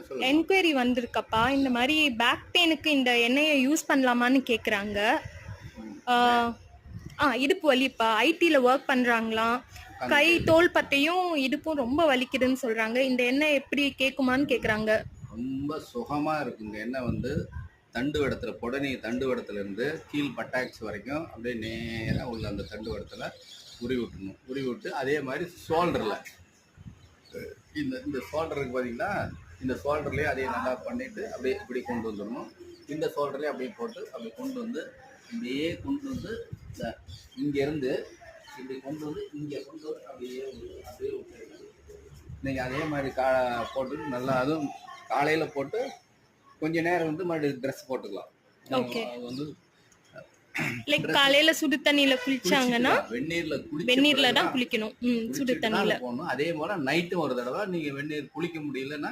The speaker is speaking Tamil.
சொல்லுங்க. என்கொயரி வந்திருக்கப்பா. இந்த மாதிரி பேக் பெயினுக்கு இந்த எண்ணெயை யூஸ் பண்ணலாமான்னு கேட்குறாங்க. இடுப்பு வலிப்பா. ஐடியில் ஒர்க் பண்ணுறாங்களாம். கை தோள் பட்டையும் இடுப்பும் ரொம்ப வலிக்குதுன்னு சொல்கிறாங்க. இந்த எண்ணெய் எப்படி கேட்குமான்னு கேட்குறாங்க. ரொம்ப சுகமாக இருக்குங்க. எண்ணெய் வந்து தண்டு வடத்துல புடனி தண்டு வடத்துல இருந்து கீழ் பட்டாக்ஸ் வரைக்கும் அப்படியே நேராக உள்ள அந்த தண்டு வடத்தில் உருவி விட்டுணும். உருவி விட்டு அதே மாதிரி ஷோல்டரில் இந்த ஷோல்டருக்கு பார்த்தீங்கன்னா இந்த ஷோல்டர்லேயே அதே நல்லா பண்ணிவிட்டு அப்படியே இப்படி கொண்டு வந்துடணும். இந்த ஷோல்டர்லேயே அப்படியே போட்டு அப்படி கொண்டு வந்து அப்படியே கொண்டு வந்து இங்கேருந்து இப்படி கொண்டு வந்து இங்கே கொண்டு வந்து அப்படியே விட்டுருங்க. நீங்கள் அதே மாதிரி போட்டு நல்லா அதுவும் காலையில் போட்டு கொஞ்ச நேரம் வந்து மறுபடியும் ட்ரெஸ் போட்டுக்கலாம். அது வந்து லைக் காலையில சுடு தண்ணியில குளிச்சாங்கன்னா வெந்நீர்ல தான் குளிக்கணும். சுடு தண்ணியில போடணும். அதே போல நைட்டும் ஒரு தடவை நீங்க வெந்நீர் குளிக்க முடியலன்னா